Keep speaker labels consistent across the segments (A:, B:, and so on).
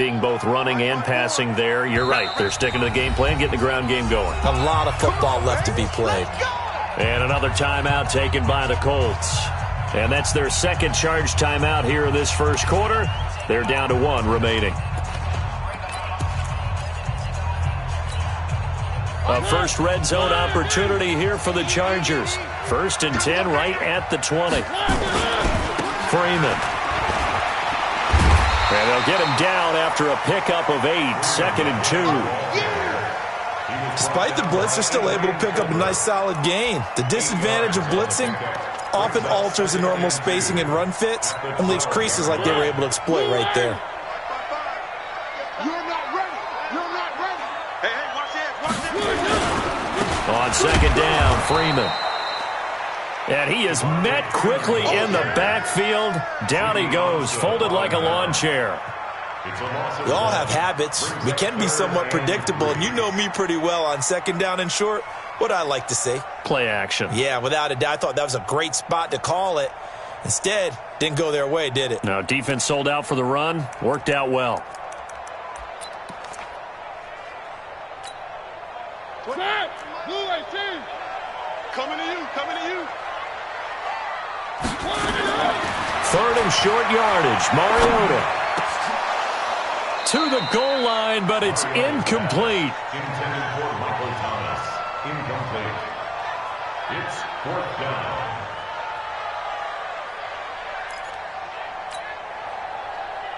A: being both running and passing there. You're right. They're sticking to the game plan, getting the ground game going.
B: A lot of football left to be played.
A: And another timeout taken by the Colts. And that's their second charge timeout here in this first quarter. They're down to 1 remaining. A first red zone opportunity here for the Chargers. 1st and 10 right at the 20. Freeman. And they'll get him down after a pickup of 8. 2nd and 2.
B: Despite the blitz, they're still able to pick up a nice solid gain. The disadvantage of blitzing often alters the normal spacing and run fits and leaves creases like they were able to exploit right there.
A: On 2nd down, Freeman. And he is met quickly in the backfield. Down he goes, folded like a lawn chair.
B: We all have habits. We can be somewhat predictable, and you know me pretty well on 2nd down and short. What I like to say?
A: Play action.
B: Yeah, without a doubt. I thought that was a great spot to call it. Instead, didn't go their way, did it?
A: No, defense sold out for the run. Worked out well.
C: Blue 18. Coming to you, coming to you.
A: 3rd and short yardage. Mariota to the goal line, but it's incomplete.
D: Intended for Michael Thomas. Incomplete. It's 4th down.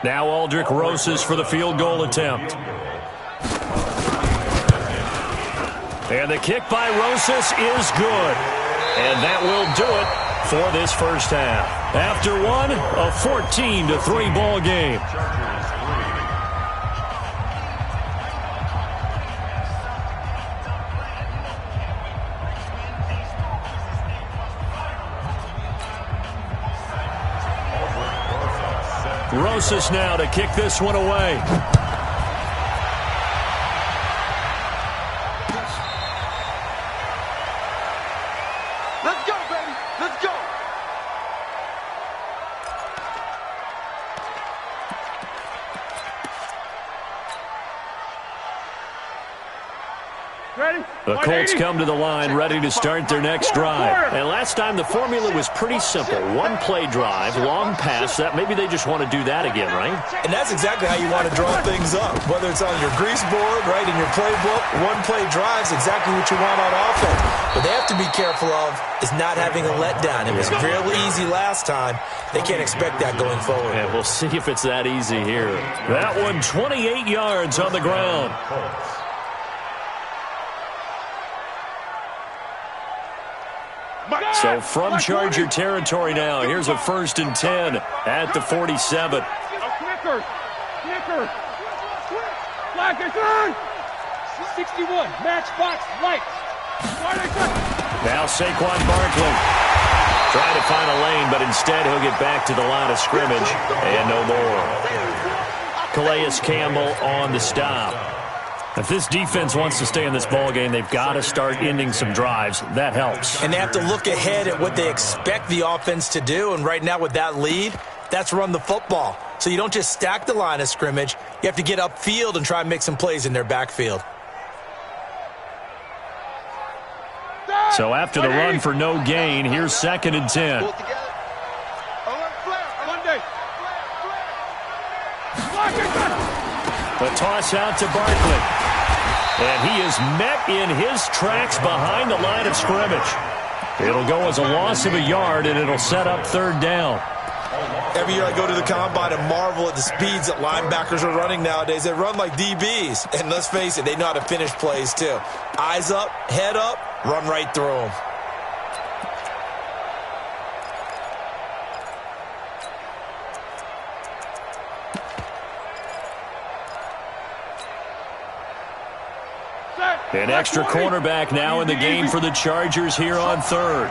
A: Now Aldrick Rosas for the field goal attempt. And the kick by Rosas is good. And that will do it for this first half. After one, a 14-3 ball game. Rosas now to kick this one away.
C: Let's go, baby. Let's go. Ready?
A: The Colts come to the line ready to start their next drive. And last time the formula was pretty simple. One play drive, long pass. That maybe they just want to do that again, right?
B: And that's exactly how you want to draw things up. Whether it's on your grease board, right, in your playbook, one play drive is exactly what you want on offense. What they have to be careful of is not having a letdown. It was real easy last time. They can't expect that going forward.
A: And we'll see if it's that easy here. That one 28 yards on the ground. So from Charger territory now, here's a 1st and 10 at the 47.
C: Kicker. Flag is on. 61. Matchbox lights.
A: Now Saquon Barkley trying to find a lane, but instead he'll get back to the line of scrimmage and no more. Calais Campbell on the stop. If this defense wants to stay in this ballgame, they've got to start ending some drives. That helps.
B: And they have to look ahead at what they expect the offense to do. And right now with that lead, that's run the football. So you don't just stack the line of scrimmage. You have to get upfield and try and make some plays in their backfield.
A: So after the run for no gain, here's 2nd and 10. The toss out to Barkley. And he is met in his tracks behind the line of scrimmage. It'll go as a loss of a yard, and it'll set up 3rd down.
B: Every year I go to the combine and marvel at the speeds that linebackers are running nowadays. They run like DBs. And let's face it, they know how to finish plays too. Eyes up, head up, run right through them.
A: An extra cornerback now in the game for the Chargers here on 3rd.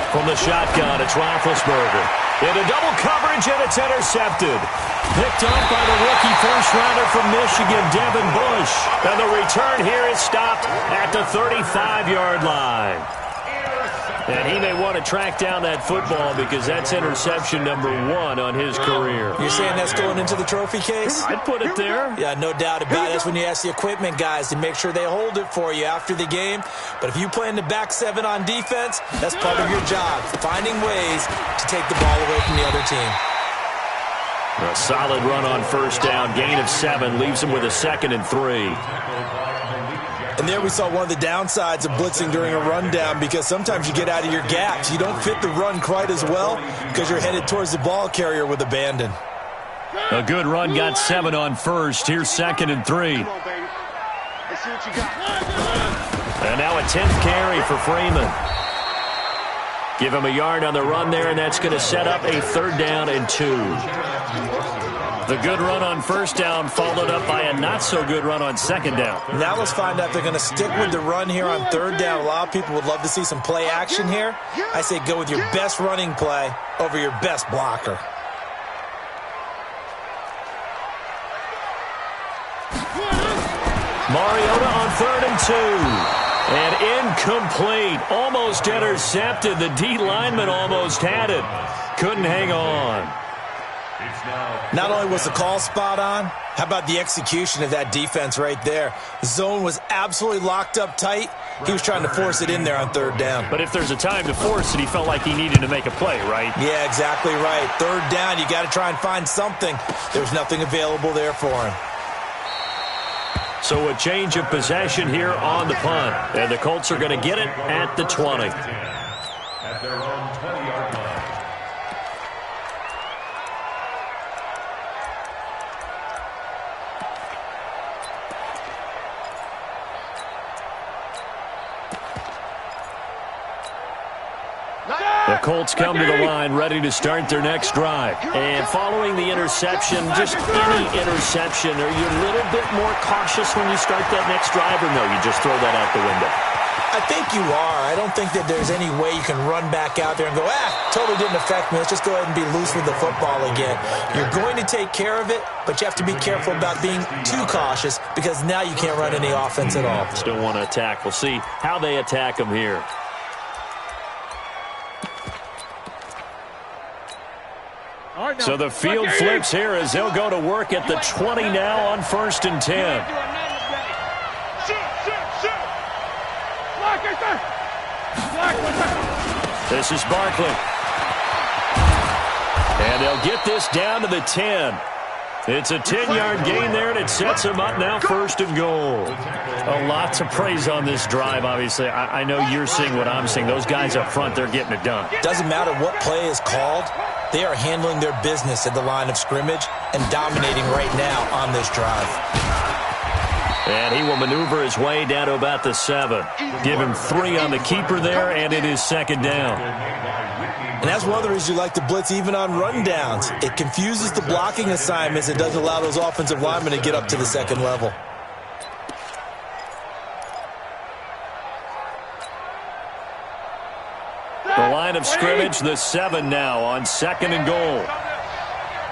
A: From the shotgun, it's Roethlisberger. Into double coverage, and it's intercepted. Picked up by the rookie first-rounder from Michigan, Devin Bush. And the return here is stopped at the 35-yard line. And he may want to track down that football because that's interception number 1 on his career.
B: You're saying that's going into the trophy case?
A: I'd put it there.
B: Yeah, no doubt about it. That's when you ask the equipment guys to make sure they hold it for you after the game. But if you play in the back 7 on defense, that's part of your job, finding ways to take the ball away from the other team.
A: A solid run on first down. Gain of 7 leaves him with a 2nd and 3.
B: And there we saw one of the downsides of blitzing during a rundown because sometimes you get out of your gaps. You don't fit the run quite as well because you're headed towards the ball carrier with abandon.
A: A good run got 7 on first. Here's 2nd and 3.
C: Come on, baby. Let's see what you got.
A: And now a 10th carry for Freeman. Give him a yard on the run there, and that's going to set up a 3rd down and 2. The good run on first down followed up by a not-so-good run on 2nd down.
B: Now let's find out if they're going to stick with the run here on 3rd down. A lot of people would love to see some play action here. I say go with your best running play over your best blocker.
A: Mariota on 3rd and 2. And incomplete. Almost intercepted. The D lineman almost had it. Couldn't hang on.
B: Not only was the call spot on, how about the execution of that defense right there? The zone was absolutely locked up tight. He was trying to force it in there on 3rd down.
A: But if there's a time to force it, he felt like he needed to make a play, right?
B: Yeah, exactly right. 3rd down, you got to try and find something. There's nothing available there for him.
A: So a change of possession here on the punt. And the Colts are going to get it at the 20.
D: At their own 20-yard line.
A: The Colts come to the line ready to start their next drive. And following the interception, just any interception, are you a little bit more cautious when you start that next drive, or no, you just throw that out the window?
B: I think you are. I don't think that there's any way you can run back out there and go, totally didn't affect me. Let's just go ahead and be loose with the football again. You're going to take care of it, but you have to be careful about being too cautious because now you can't run any offense at all.
A: Still want to attack. We'll see how they attack them here. So the field flips here as they'll go to work at the 20 now on 1st and 10. This is Barkley. And they'll get this down to the 10. It's a 10-yard gain there, and it sets them up now 1st and goal. A lot to praise on this drive, obviously. I know you're seeing what I'm seeing. Those guys up front, they're getting it done.
B: Doesn't matter what play is called. They are handling their business at the line of scrimmage and dominating right now on this drive.
A: And he will maneuver his way down to about the 7. Give him 3 on the keeper there, and it is 2nd down.
B: And that's one of the reasons you like to blitz even on rundowns. It confuses the blocking assignments. It doesn't allow those offensive linemen to get up to the 2nd level.
A: The line of scrimmage, the 7 now on 2nd and goal.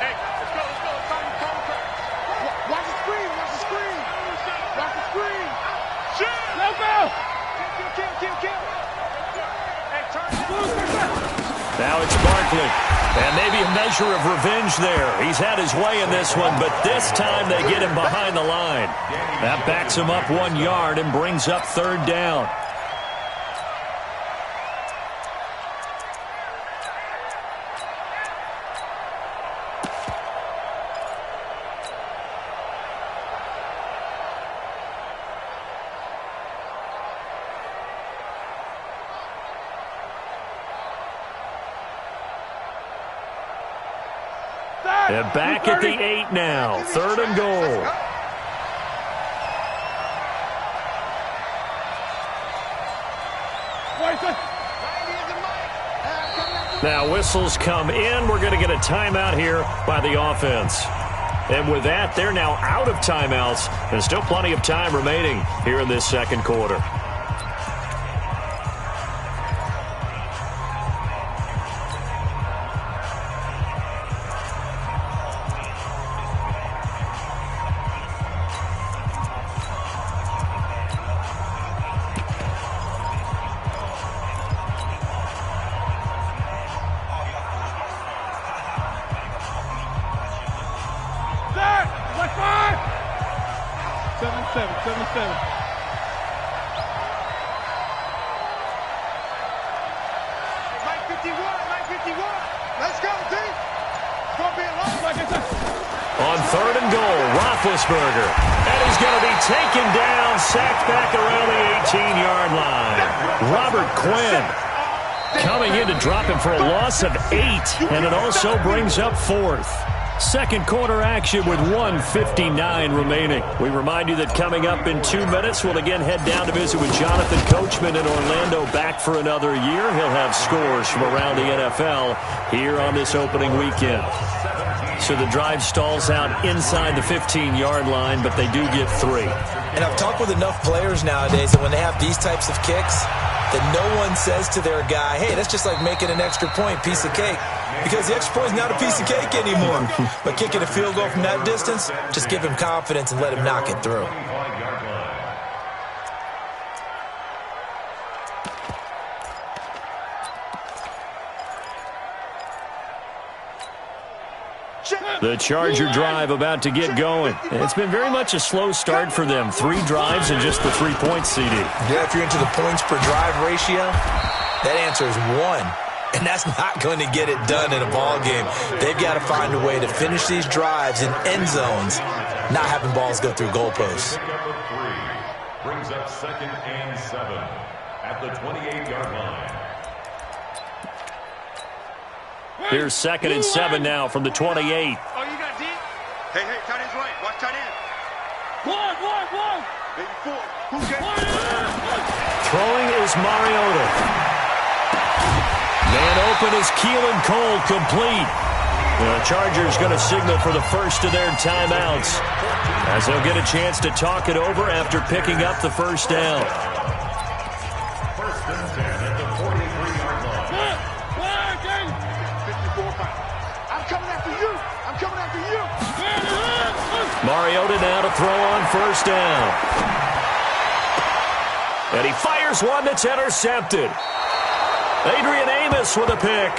C: Hey, let's go. Watch the screen. Watch the screen. Shoot. Let's go. Kill. Hey, turn.
A: Now it's Barkley. And maybe a measure of revenge there. He's had his way in this one, but this time they get him behind the line. That backs him up 1 yard and brings up 3rd down. They're back at the 8 now. 3rd and goal. Now whistles come in. We're going to get a timeout here by the offense. And with that, they're now out of timeouts. There's still plenty of time remaining here in this 2nd quarter.
C: Let's go, D. It's going to be a long
A: On 3rd and goal, Roethlisberger. And he's going to be taken down, sacked back around the 18-yard line. Robert Quinn coming in to drop him for a loss of 8, and it also brings up 4th. Second quarter action with 1:59 remaining. We remind you that coming up in 2 minutes, we'll again head down to visit with Jonathan Coachman in Orlando, back for another year. He'll have scores from around the NFL here on this opening weekend. So the drive stalls out inside the 15-yard line, but they do get 3.
B: And I've talked with enough players nowadays that when they have these types of kicks, that no one says to their guy, hey, that's just like making an extra point, piece of cake. Because the extra point is not a piece of cake anymore. But kicking a field goal from that distance, just give him confidence and let him knock it through.
A: The Charger drive about to get going. It's been very much a slow start for them. 3 drives and just the 3 points, CD.
B: Yeah, if you're into the points per drive ratio, that answer is 1. And that's not going to get it done in a ball game. They've got to find a way to finish these drives in end zones, not having balls go through goalposts.
D: Number 3 brings up 2nd and 7 at the 28-yard line.
A: Here's 2nd and 7 now from the 28.
C: Oh, you got D? Hey, tight end's right. Watch tight end. One. Maybe 4. Who's that?
A: Throwing is Mariota. Man open is Keelan Cole, complete. The Chargers going to signal for the first of their timeouts, as they'll get a chance to talk it over after picking up the first down.
D: 1st and 10 at the 43-yard line.
C: I'm coming after you.
A: Mariota now to throw on first down. And he fires one that's intercepted. Adrian Amos with a pick.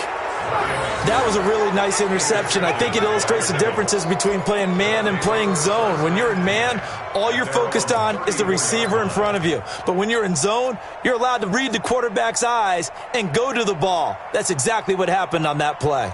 B: That was a really nice interception. I think it illustrates the differences between playing man and playing zone. When you're in man, all you're focused on is the receiver in front of you. But when you're in zone, you're allowed to read the quarterback's eyes and go to the ball. That's exactly what happened on that play.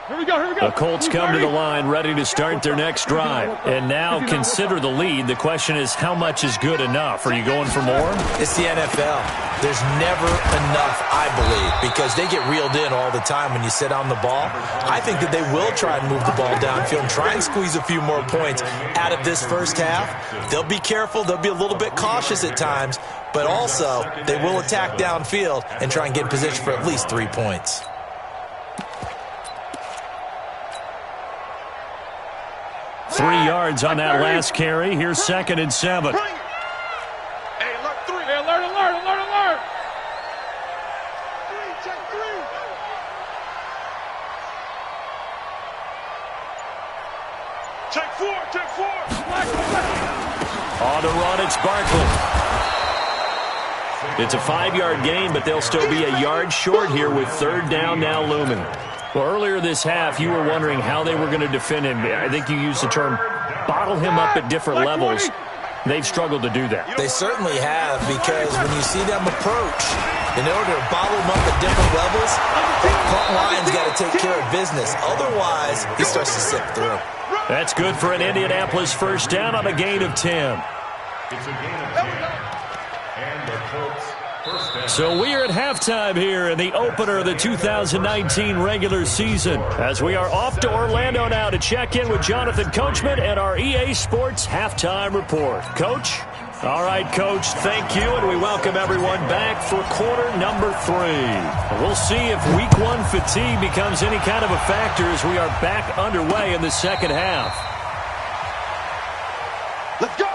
C: Here we go.
A: The Colts come to the line ready to start their next drive. And now consider the lead. The question is, how much is good enough? Are you going for more?
B: It's the NFL. There's never enough, I believe, because they get reeled in all the time when you sit on the ball. I think that they will try and move the ball downfield and try and squeeze a few more points out of this first half. They'll be careful. They'll be a little bit cautious at times, but also they will attack downfield and try and get in position for at least 3 points.
A: Three yards on that last carry. Here's 2nd and 7.
C: Hey, alert 3. Hey, alert. 3, check 3. Check 4.
A: On the run, it's Barkley. It's a 5-yard gain, but they'll still be a yard short here with 3rd down now looming. Well, earlier this half, you were wondering how they were going to defend him. I think you used the term bottle him up at different levels. They've struggled to do that.
B: They certainly have, because when you see them approach, in order to bottle him up at different levels, that front line's got to take care of business. Otherwise, he starts to slip through.
A: That's good for an Indianapolis first down on a gain of 10.
D: It's a gain of 10. And the Colts first down.
A: So we are at halftime here in the opener of the 2019 regular season, as we are off to Orlando now to check in with Jonathan Coachman and our EA Sports halftime report. Coach? All right, Coach, thank you, and we welcome everyone back for quarter number 3. We'll see if week 1 fatigue becomes any kind of a factor as we are back underway in the second half.
C: Let's go.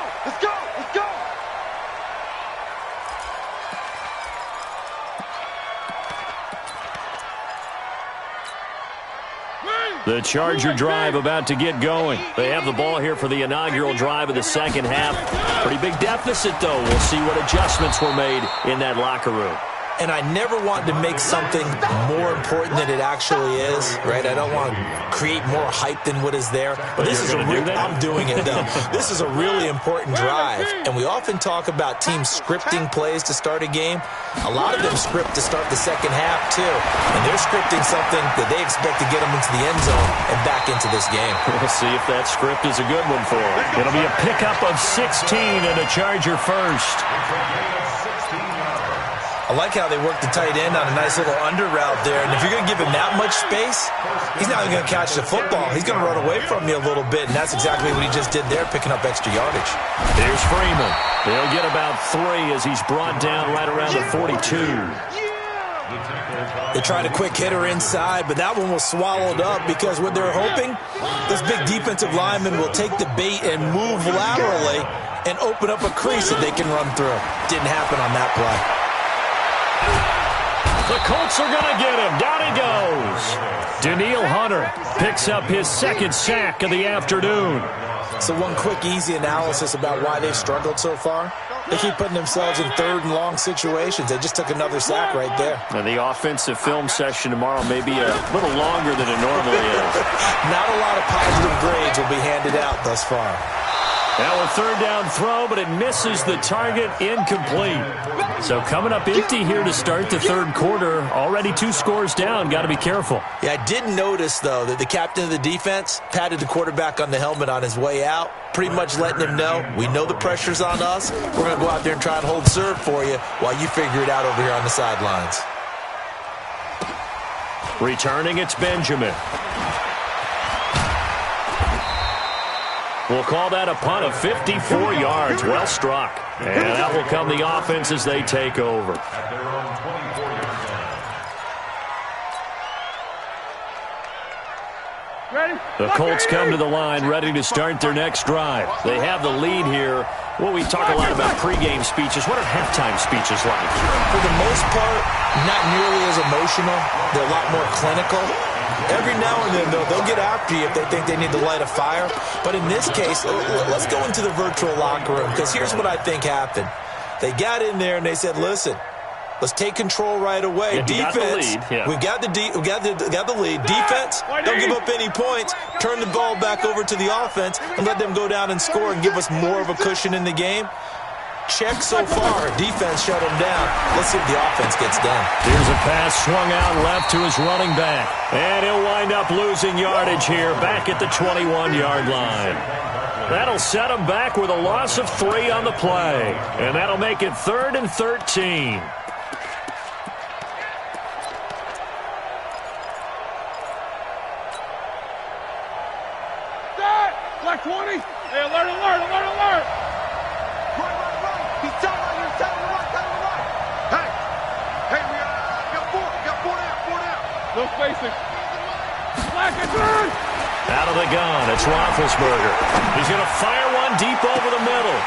A: The Charger drive about to get going. They have the ball here for the inaugural drive of the second half. Pretty big deficit, though. We'll see what adjustments were made in that locker room.
B: and I never want to make something more important than it actually is, right? I don't want to create more hype than what is there. But this is I'm doing it, though. This is a really important drive, and we often talk about teams scripting plays to start a game. A lot of them script to start the second half, too, and they're scripting something that they expect to get them into the end zone and back into this game.
A: We'll see if that script is a good one for them. It'll be a pickup of 16 and a Charger first.
B: I like how they work the tight end on a nice little under route there. And if you're going to give him that much space, he's not even going to catch the football. He's going to run away from you a little bit, and that's exactly what he just did there, picking up extra yardage.
A: Here's Freeman. He'll get about 3 as he's brought down right around the 42.
B: They tried a quick hitter inside, but that one was swallowed up because what they're hoping, this big defensive lineman will take the bait and move laterally and open up a crease that they can run through. Didn't happen on that play.
A: The Colts are going to get him. Down he goes. Danielle Hunter picks up his second sack of the afternoon.
B: So one quick, easy analysis about why they've struggled so far. They keep putting themselves in third and long situations. They just took another sack right there.
A: And the offensive film session tomorrow may be a little longer than it normally is.
B: Not a lot of positive grades will be handed out thus far.
A: Now a third down throw, but it misses the target, incomplete. So coming up empty here to start the third quarter. Already 2 scores down. Got to be careful.
B: Yeah, I did notice, though, that the captain of the defense patted the quarterback on the helmet on his way out, pretty much letting him know, we know the pressure's on us. We're going to go out there and try and hold serve for you while you figure it out over here on the sidelines.
A: Returning, it's Benjamin. We'll call that a punt of 54 yards. Well struck. And that will come the offense as they take over. The Colts come to the line ready to start their next drive. They have the lead here. Well, we talk a lot about pregame speeches. What are halftime speeches like?
B: For the most part, not nearly as emotional. They're a lot more clinical. Every now and then, though, they'll get after you if they think they need to light a fire. But in this case, let's go into the virtual locker room, because here's what I think happened. They got in there and they said, listen, let's take control right away.
A: Yeah,
B: defense, we got the lead. Defense, don't give up any points. Turn the ball back over to the offense and let them go down and score and give us more of a cushion in the game. Check so far. Defense shut him down. Let's see if the offense gets done.
A: Here's a pass swung out left to his running back. And he'll wind up losing yardage here back at the 21-yard line. That'll set him back with a loss of 3 on the play. And that'll make it 3rd and 13.
C: Black 20. Hey, alert. He's telling you, tell him right. Hey, we got 4 down. No spacing. Black and turn.
A: Out of the gun, it's Roethlisberger. He's going to fire one deep over the middle.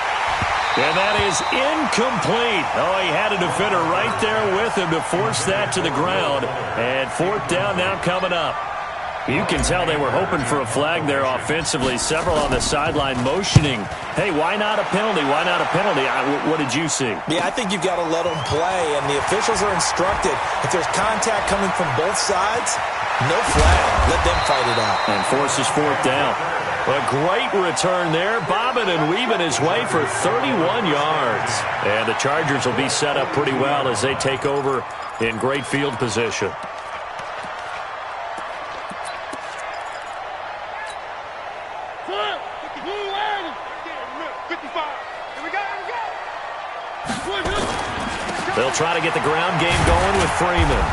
A: And that is incomplete. Oh, he had a defender right there with him to force that to the ground. And 4th down now coming up. You can tell they were hoping for a flag there offensively. Several on the sideline motioning. Hey, why not a penalty? Why not a penalty? What did you see?
B: Yeah, I think you've got to let them play, and the officials are instructed. If there's contact coming from both sides, no flag. Let them fight it out.
A: And forces 4th down. A great return there. Bobbing and weaving his way for 31 yards. And the Chargers will be set up pretty well as they take over in great field position. They'll try to get the ground game going with Freeman.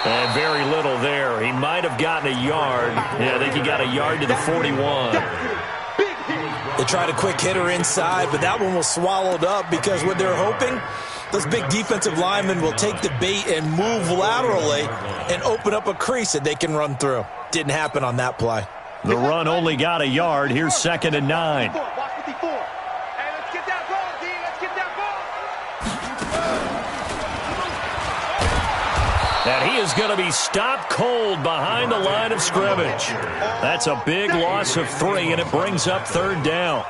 A: And very little there. He might have gotten a yard. Yeah, I think he got a yard to the 41.
B: They tried a quick hitter inside, but that one was swallowed up because what they're hoping, those big defensive linemen will take the bait and move laterally and open up a crease that they can run through. Didn't happen on that play.
A: The run only got a yard. Here's 2nd and 9. And he is going to be stopped cold behind the line of scrimmage. That's a big loss of 3, and it brings up 3rd down.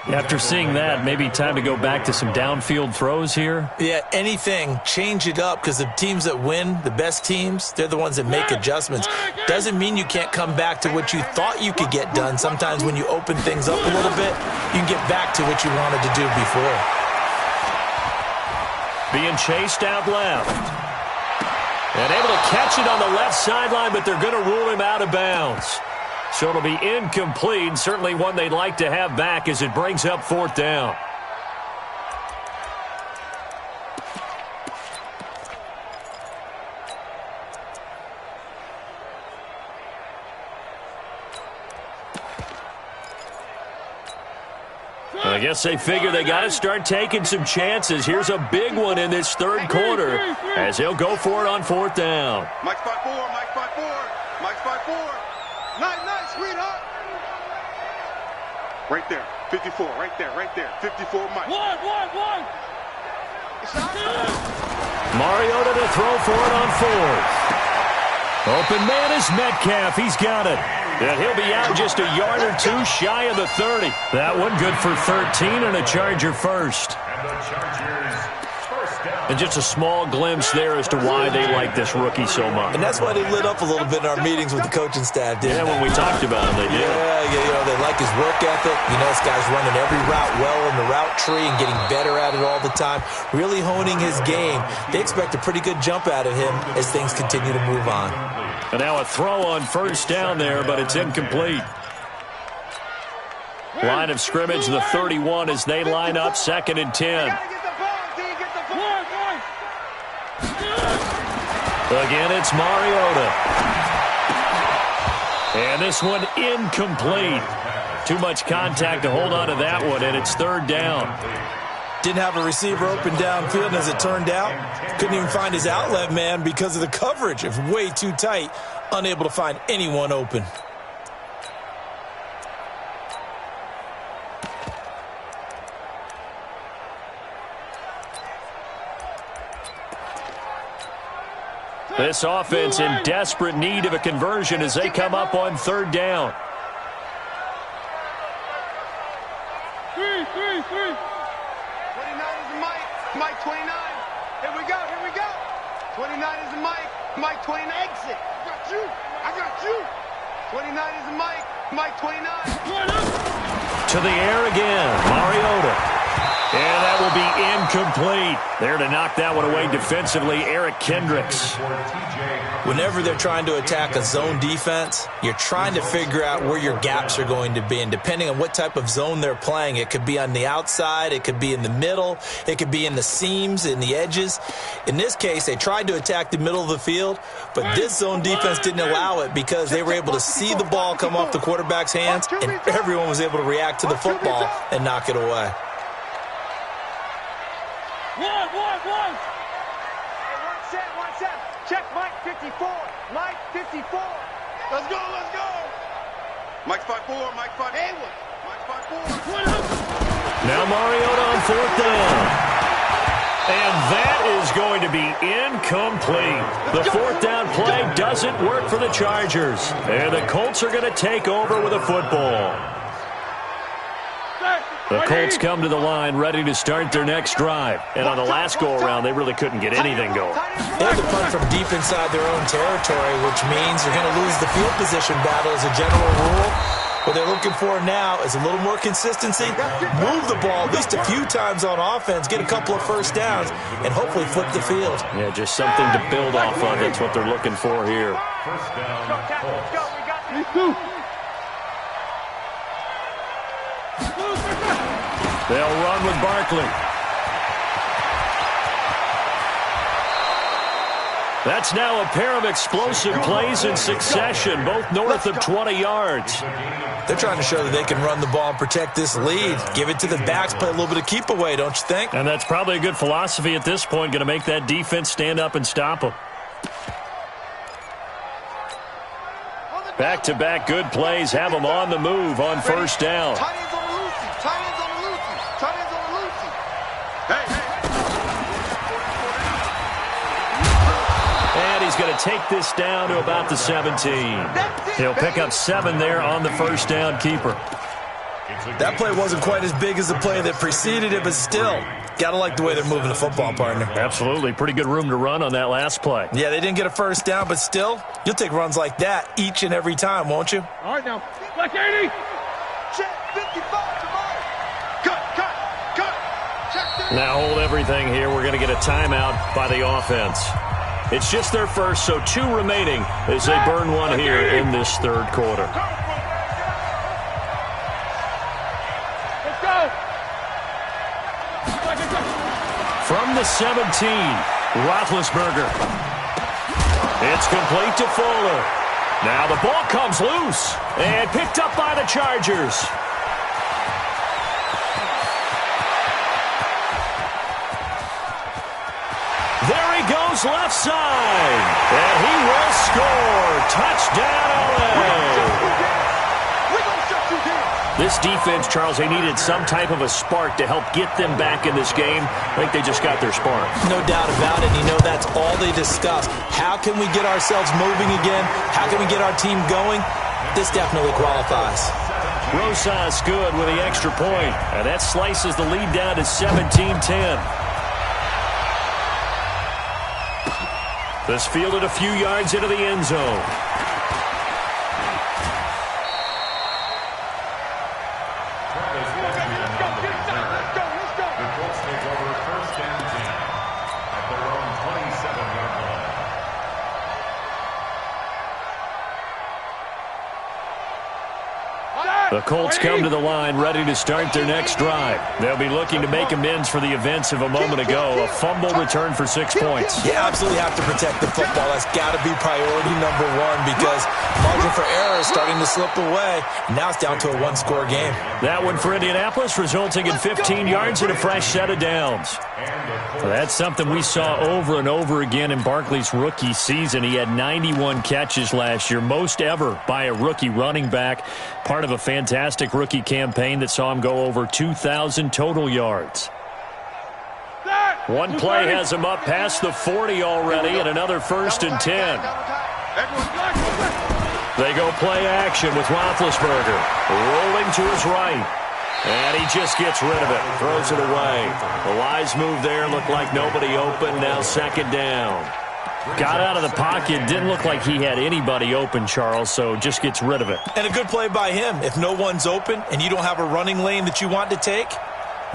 A: After seeing that, maybe time to go back to some downfield throws here.
B: Yeah, anything. Change it up, because the teams that win, the best teams, they're the ones that make adjustments. Doesn't mean you can't come back to what you thought you could get done. Sometimes when you open things up a little bit, you can get back to what you wanted to do before.
A: Being chased out left. And able to catch it on the left sideline, but they're going to rule him out of bounds. So it'll be incomplete, certainly one they'd like to have back as it brings up 4th down. I guess they figure they got to start taking some chances. Here's a big one in this 3rd quarter as he'll go for it on 4th down.
C: Mike's 5-4, Mike's 5-4, Mike's 5-4. Nice, sweetheart. Right there, 54, right there, 54, Mike. One.
A: Mariota to throw for it on 4th. Open man is Metcalf. He's got it. And he'll be out just a yard or two shy of the 30. That one good for 13 and a Charger first.
D: And the Chargers first down.
A: And just a small glimpse there as to why they like this rookie so much.
B: And that's why they lit up a little bit in our meetings with the coaching staff, didn't
A: Yeah, when we talked about him, they did.
B: Yeah, they like his work ethic. This guy's running every route well in the route tree and getting better at it all the time, really honing his game. They expect a pretty good jump out of him as things continue to move on.
A: And now a throw on 1st down there, but it's incomplete. Line of scrimmage, the 31 as they line up 2nd and 10. Again, it's Mariota. And this one incomplete. Too much contact to hold on to that one, and it's 3rd down.
B: Didn't have a receiver open downfield, and as it turned out, couldn't even find his outlet man because of the coverage. It was way too tight, unable to find anyone open.
A: This offense in desperate need of a conversion as they come up on 3rd down.
C: 3. 29 is the Mike 29. Here we go. 29 is the Mike 29. Exit. I got you. 29 is the Mike 29.
A: To the air again, Mariota. And that will be incomplete. There to knock that one away defensively, Eric Kendricks.
B: Whenever they're trying to attack a zone defense, you're trying to figure out where your gaps are going to be. And depending on what type of zone they're playing, it could be on the outside, it could be in the middle, it could be in the seams, in the edges. In this case, they tried to attack the middle of the field, but this zone defense didn't allow it because they were able to see the ball come off the quarterback's hands, and everyone was able to react to the football and knock it away.
C: One. Hey, one set. Check Mike 54. Mike 54. Let's go. Mike's 5-4. Mike 5. Haywood. Mike's 5-4.
A: Now Mariota on 4th down. And that is going to be incomplete. The 4th down play doesn't work for the Chargers. And the Colts are going to take over with a football. The Colts come to the line ready to start their next drive. And on the last go-around, they really couldn't get anything going.
B: They had to punt from deep inside their own territory, which means they're going to lose the field position battle as a general rule. What they're looking for now is a little more consistency, move the ball at least a few times on offense, get a couple of 1st downs, and hopefully flip the field.
A: Yeah, just something to build off of. That's what they're looking for here.
D: 1st down, Colts.
A: They'll run with Barkley. That's now a pair of explosive plays in succession, both north of 20 yards.
B: They're trying to show that they can run the ball and protect this lead. Give it to the backs, play a little bit of keep away, don't you think?
A: And that's probably a good philosophy at this point, going to make that defense stand up and stop them. Back-to-back good plays have them on the move on 1st down. And he's going to take this down to about the 17. He'll pick up 7 there on the 1st down keeper.
B: That play wasn't quite as big as the play that preceded it, but still, got to like the way they're moving the football, partner.
A: Absolutely. Pretty good room to run on that last play.
B: Yeah, they didn't get a first down, but still, you'll take runs like that each and every time, won't you?
C: All right, now. Black 80. Check 55 tomorrow. Cut. Check 30.
A: Now hold everything here. We're going to get a timeout by the offense. It's just their first, so 2 remaining as they burn one here in this third quarter.
C: Let's go.
A: From the 17, Roethlisberger. It's complete to Fuller. Now the ball comes loose and picked up by the Chargers. There he goes left side. And he will score. Touchdown, LA. This defense, Charles, they needed some type of a spark to help get them back in this game. I think they just got their spark. No
B: doubt about it. You know, that's all they discussed. How can we get ourselves moving again? How can we get our team going? This definitely qualifies.
A: Rosas good with the extra point. And that slices the lead down to 17-10. This fielded a few yards into the end zone. The Colts come to the line ready to start their next drive. They'll be looking to make amends for the events of a moment ago. A fumble return for 6 points.
B: Yeah, absolutely have to protect the football. That's got to be priority number 1 because margin for error is starting to slip away. Now it's down to a 1-score game.
A: That one for Indianapolis, resulting in 15 yards and a fresh set of downs. That's something we saw over and over again in Barkley's rookie season. He had 91 catches last year, most ever by a rookie running back, part of a fantastic rookie campaign that saw him go over 2,000 total yards. One play has him up past the 40 already, and another 1st and 10. They go play action with Roethlisberger, rolling to his right. And he just gets rid of it, throws it away. The wise move there, looked like nobody open, now 2nd down. Got out of the pocket, didn't look like he had anybody open, Charles, so just gets rid of it.
B: And a good play by him. If no one's open and you don't have a running lane that you want to take,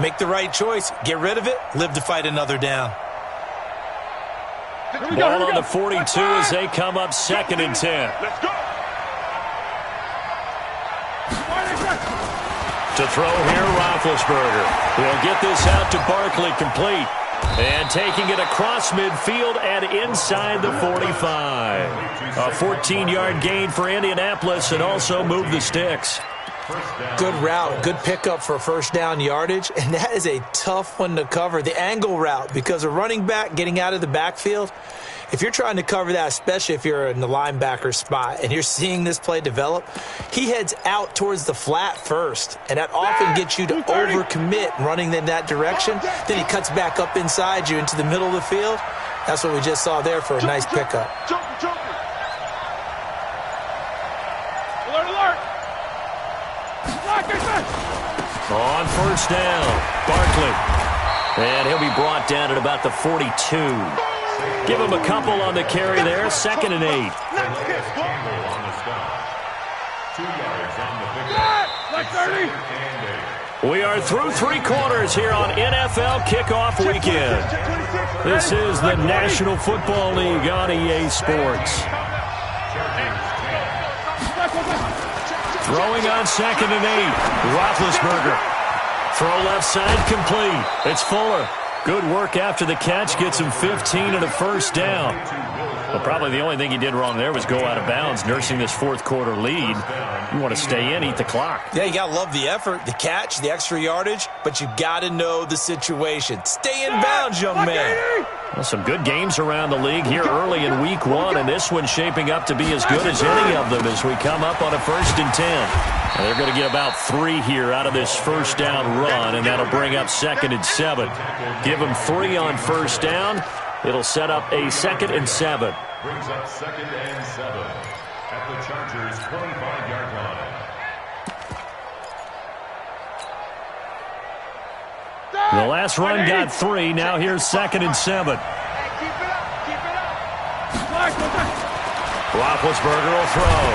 B: make the right choice. Get rid of it, live to fight another down.
A: Ball on the 42 as they come up 2nd and 10.
C: Let's go.
A: To throw here, Roethlisberger. He'll get this out to Barkley, complete. And taking it across midfield and inside the 45. A 14-yard gain for Indianapolis and also move the sticks.
B: Good route, good pickup for 1st down yardage, and that is a tough one to cover. The angle route, because a running back getting out of the backfield, if you're trying to cover that, especially if you're in the linebacker spot and you're seeing this play develop, he heads out towards the flat first, and that often gets you to overcommit running in that direction. Then he cuts back up inside you into the middle of the field. That's what we just saw there for a nice pickup.
A: On 1st down, Barkley. And he'll be brought down at about the 42. Give him a couple on the carry there. 2nd and 8. We are through 3 quarters here on NFL Kickoff Weekend. This is the National Football League on EA Sports. Throwing on 2nd and 8. Roethlisberger. Throw left side complete. It's Fuller. Good work after the catch. Gets him 15 and a 1st down. Well, probably the only thing he did wrong there was go out of bounds, nursing this 4th quarter lead. You want to stay in, eat the clock.
B: Yeah, you got to love the effort, the catch, the extra yardage, but you got to know the situation. Stay in bounds, young man.
A: Well, some good games around the league here early in week 1, and this one's shaping up to be as good as any of them as we come up on a 1st and 10. And they're going to get about 3 here out of this 1st down run, and that'll bring up 2nd and 7. Give them 3 on 1st down. It'll set up a 2nd and 7.
D: Brings up 2nd and 7 at the Chargers' 25-yard line.
A: The last run got 3. Now here's 2nd and 7.
C: Hey, keep it up. Keep it up.
A: Roethlisberger will throw.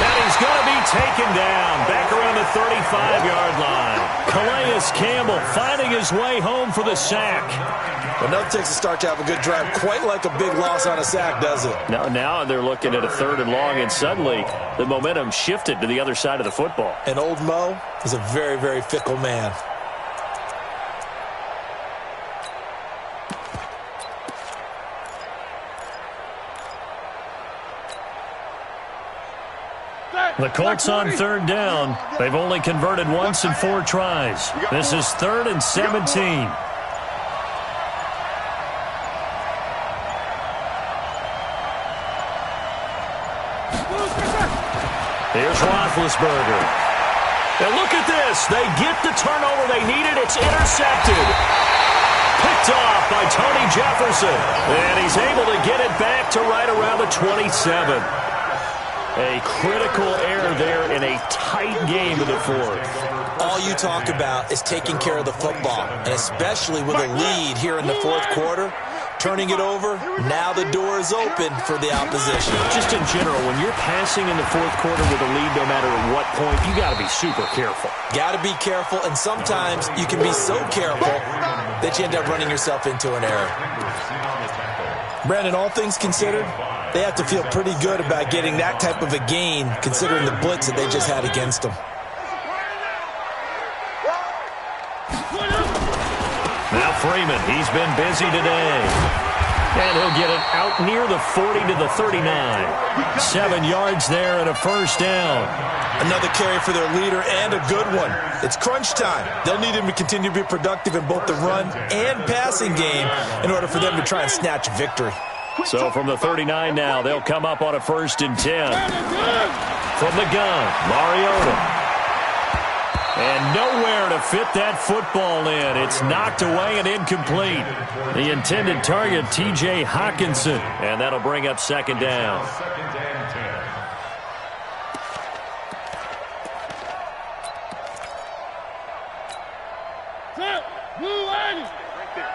A: And he's going to be taken down back around the 35-yard line. Calais Campbell finding his way home for the sack.
B: Well, nothing takes a start to have a good drive quite like a big loss on a sack, does it?
A: Now they're looking at a 3rd and long, and suddenly the momentum shifted to the other side of the football.
B: And old Mo is a very, very fickle man.
A: The Colts on 3rd down. They've only converted once in 4 tries. This is 3rd and 17. Here's Roethlisberger. And look at this. They get the turnover they needed. It's intercepted. Picked off by Tony Jefferson. And he's able to get it back to right around the 27. A critical error there in a tight game of the 4th.
B: All you talk about is taking care of the football, and especially with a lead here in the 4th quarter, turning it over, now the door is open for the opposition.
A: Just in general, when you're passing in the 4th quarter with a lead, no matter at what point, you got to be super careful.
B: Got to be careful, and sometimes you can be so careful that you end up running yourself into an error. Brandon, all things considered, they have to feel pretty good about getting that type of a gain, considering the blitz that they just had against them.
A: Now Freeman, he's been busy today. And he'll get it out near the 40 to the 39. 7 yards there and a 1st down.
B: Another carry for their leader and a good one. It's crunch time. They'll need him to continue to be productive in both the run and passing game in order for them to try and snatch a victory.
A: So from the 39 now, they'll come up on a 1st and 10. From the gun, Mariota. And nowhere to fit that football in. It's knocked away and incomplete. The intended target, T.J. Hawkinson. And that'll bring up 2nd down.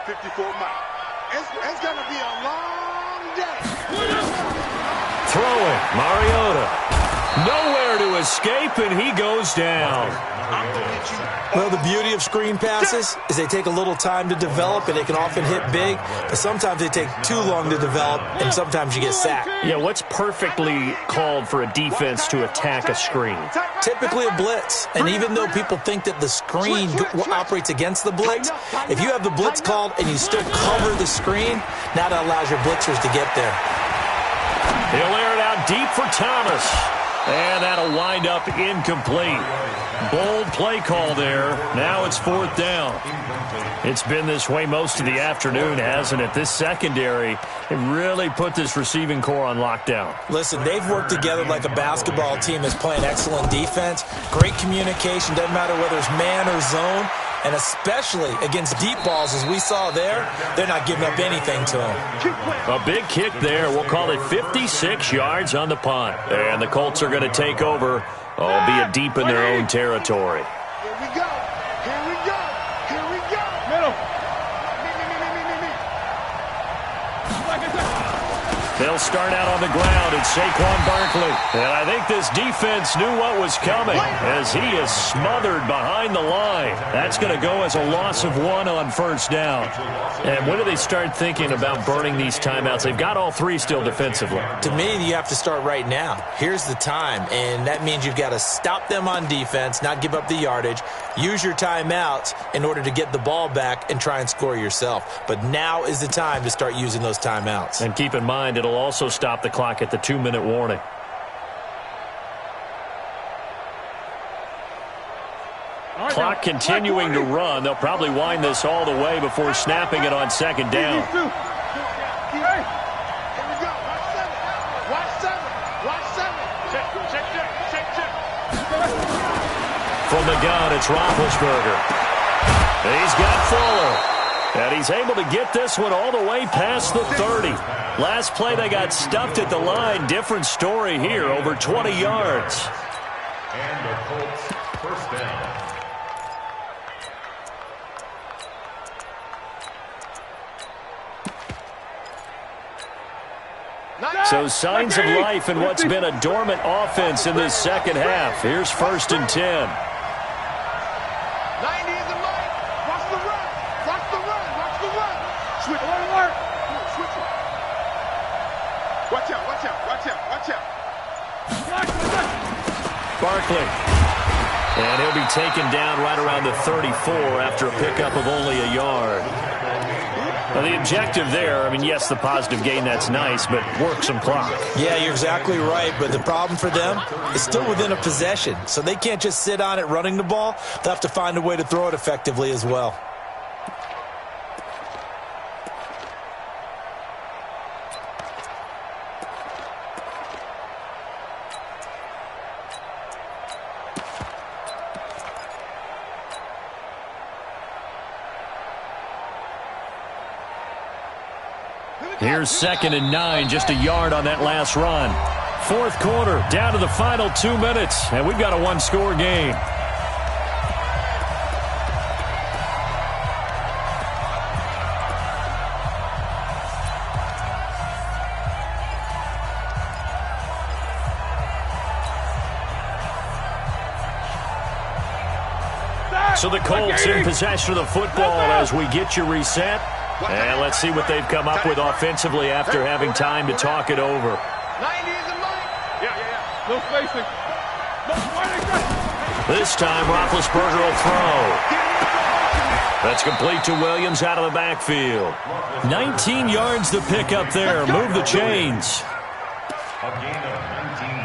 C: 54 Mike. It's going to be a long day.
A: Throwing, Mariota. Nowhere to escape, and he goes down.
B: Well, the beauty of screen passes is they take a little time to develop, and they can often hit big, but sometimes they take too long to develop, and sometimes you get sacked.
A: Yeah, what's perfectly called for a defense to attack a screen?
B: Typically a blitz, and even though people think that the screen operates against the blitz, if you have the blitz called and you still cover the screen, now that allows your blitzers to get there.
A: He'll air it out deep for Thomas. And that'll wind up incomplete. Bold play call there. Now it's 4th down. It's been this way most of the afternoon, hasn't it? This secondary, it really put this receiving core on lockdown.
B: Listen, they've worked together like a basketball team that's playing excellent defense. Great communication. Doesn't matter whether it's man or zone. And especially against deep balls, as we saw there, they're not giving up anything to them.
A: A big kick there. We'll call it 56 yards on the punt. And the Colts are going to take over, albeit deep in their own territory.
C: Here we go. Here we go. Here we go. Middle.
A: They'll start out on the ground at Saquon Barkley. And I think this defense knew what was coming as he is smothered behind the line. That's going to go as a loss of 1 on 1st down. And when do they start thinking about burning these timeouts? They've got all 3 still defensively.
B: To me, you have to start right now. Here's the time, and that means you've got to stop them on defense, not give up the yardage, use your timeouts in order to get the ball back and try and score yourself. But now is the time to start using those timeouts.
A: And keep in mind, it'll also stop the clock at the 2-minute warning. Clock continuing to run. They'll probably wind this all the way before snapping it on 2nd down.
C: Here we go. Watch 7. Watch 7. Check.
A: From the gun, it's Roethlisberger. He's got Fuller. And he's able to get this one all the way past the 30. Last play, they got stuffed at the line. Different story here, over 20 yards.
D: And the Colts 1st down.
A: So signs of life in what's been a dormant offense in this second half. Here's 1st and 10.
C: 90 is the mic. Watch the run. Watch the run. Watch the run. Switch. Alert. Switch it. Watch out. Watch out. Watch out. Watch out.
A: Barkley. And he'll be taken down right around the 34 after a pickup of only a yard. Well, the objective there, I mean, yes, the positive gain, that's nice, but work some clock.
B: Yeah, you're exactly right, but the problem for them is still within a possession, so they can't just sit on it running the ball. They'll have to find a way to throw it effectively as well.
A: Here's 2nd and 9, just a yard on that last run. 4th quarter, down to the final 2 minutes, and we've got a one-score game. So the Colts in possession of the football as we get you reset. And let's see what they've come up with offensively after having time to talk it over.
C: 90 is the mic. Yeah. No spacing.
A: This time, Roethlisberger will throw. That's complete to Williams out of the backfield. 19 yards to pick up there. Move the chains.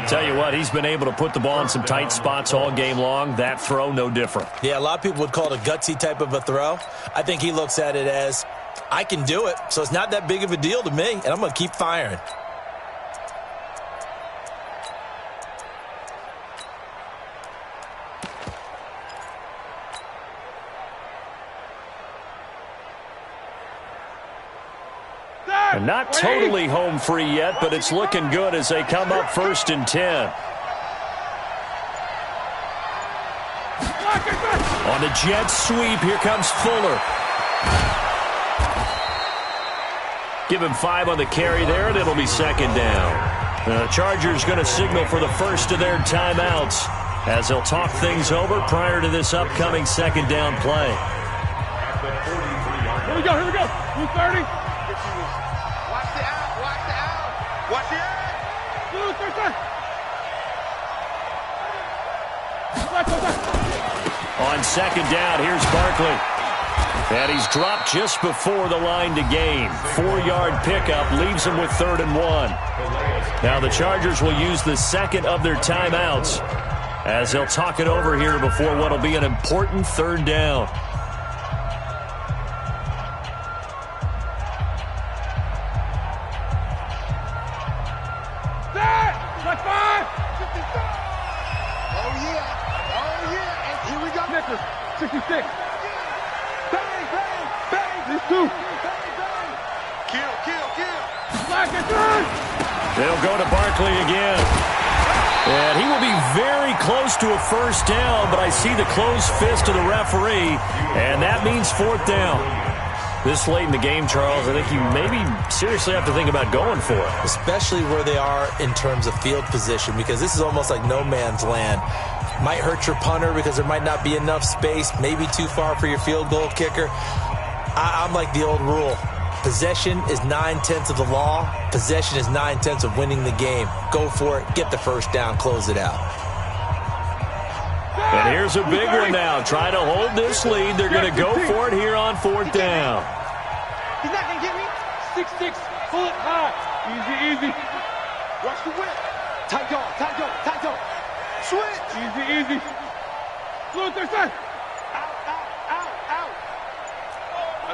A: Tell you what, he's been able to put the ball in some tight spots all game long. That throw, no different.
B: Yeah, a lot of people would call it a gutsy type of a throw. I think he looks at it as, I can do it, so it's not that big of a deal to me, and I'm going to keep firing.
A: And not totally home free yet, but it's looking good as they come up 1st and 10. On the jet sweep, here comes Fuller. Give him 5 on the carry there, and it'll be 2nd down. The Chargers going to signal for the first of their timeouts as they'll talk things over prior to this upcoming 2nd down play.
C: Here we go. 230. Watch the out. Watch the out.
A: On 2nd down, here's Barkley. And he's dropped just before the line to gain. 4-yard pickup leaves him with 3rd and 1. Now the Chargers will use the 2nd of their timeouts as they'll talk it over here before what will be an important 3rd down.
C: And here we go. 66. Bang. These two. Bang. Kill.
A: They'll go to Barkley again. And he will be very close to a 1st down, but I see the closed fist of the referee, and that means 4th down. This late in the game, Charles, I think you maybe seriously have to think about going for it.
B: Especially where they are in terms of field position, because this is almost like no man's land. Might hurt your punter because there might not be enough space, maybe too far for your field goal kicker. I'm like the old rule. Possession is 9/10 of the law. Possession is 9/10 of winning the game. Go for it. Get the 1st down. Close it out.
A: And here's a big one now. Try to hold this lead. They're going to go for it here on 4th down.
C: He's not going to get me. 6-6. Pull it high. Easy. Watch the whip. Tight dog. Switch. Easy. Fluid, there's that. Out.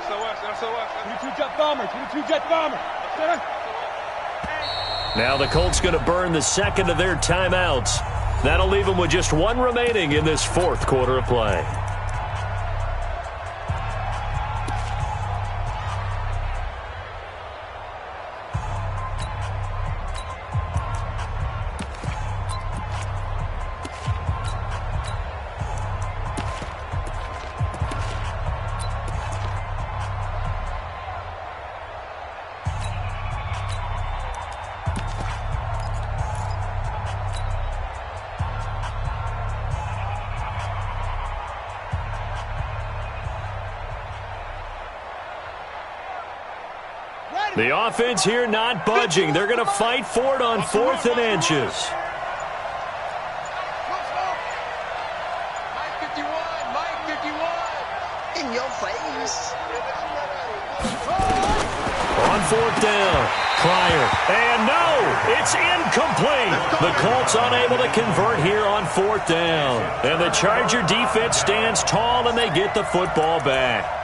C: SOS. 22-jet bomber.
A: Now the Colts going to burn the 2nd of their timeouts. That'll leave them with just 1 remaining in this 4th quarter of play. The offense here not budging. They're going to fight for it on 4th and inches.
C: In your face.
A: On 4th down, Pryor. And no, it's incomplete. The Colts unable to convert here on 4th down. And the Charger defense stands tall, and they get the football back.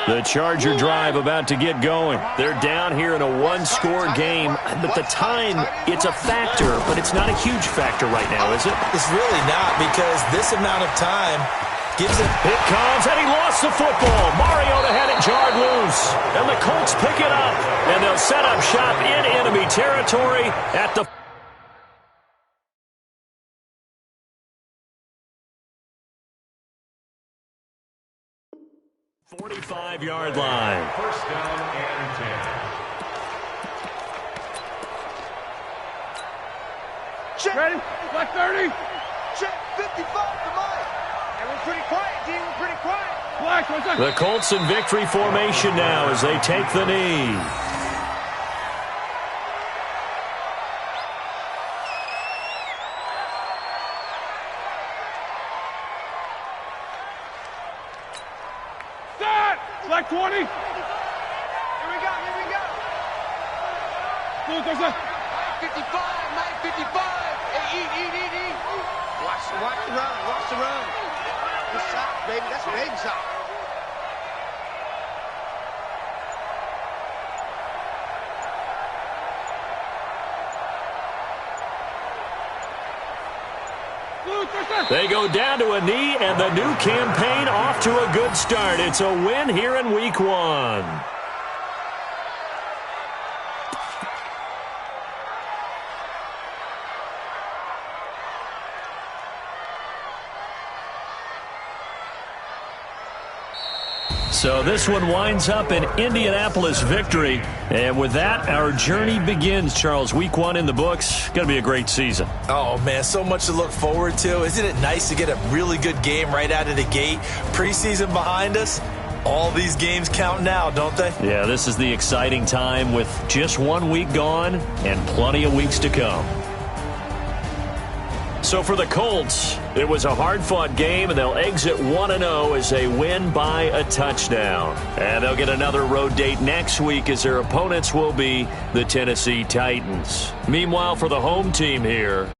A: The Charger drive about to get going. They're down here in a one-score game, but the time, it's a factor, but it's not a huge factor right now, is it?
B: It's really not, because this amount of time gives it...
A: It comes, and he lost the football. Mariota had it jarred loose, and the Colts pick it up, and they'll set up shop in enemy territory at the... 45-yard line.
D: First down and 10.
C: Check. Ready? Black 30. Check 55 to Mike. And we're pretty quiet, D. We're pretty quiet. Black, 1 second.
A: The Colts in victory formation now as they take the knee.
C: Black 20. Here we go, here we go. Blue, there's a... 55, Mike 55. Hey, eat. Watch the run. Good shot, baby. That's a baby shot.
A: They go down to a knee, and the new campaign off to a good start. It's a win here in Week 1. So this one winds up in Indianapolis victory. And with that, our journey begins, Charles. Week 1 in the books. Going to be a great season.
B: Oh, man, so much to look forward to. Isn't it nice to get a really good game right out of the gate? Preseason behind us. All these games count now, don't they?
A: Yeah, this is the exciting time with just 1 week gone and plenty of weeks to come. So for the Colts, it was a hard-fought game, and they'll exit 1-0 as they win by a touchdown. And they'll get another road date next week as their opponents will be the Tennessee Titans. Meanwhile, for the home team here,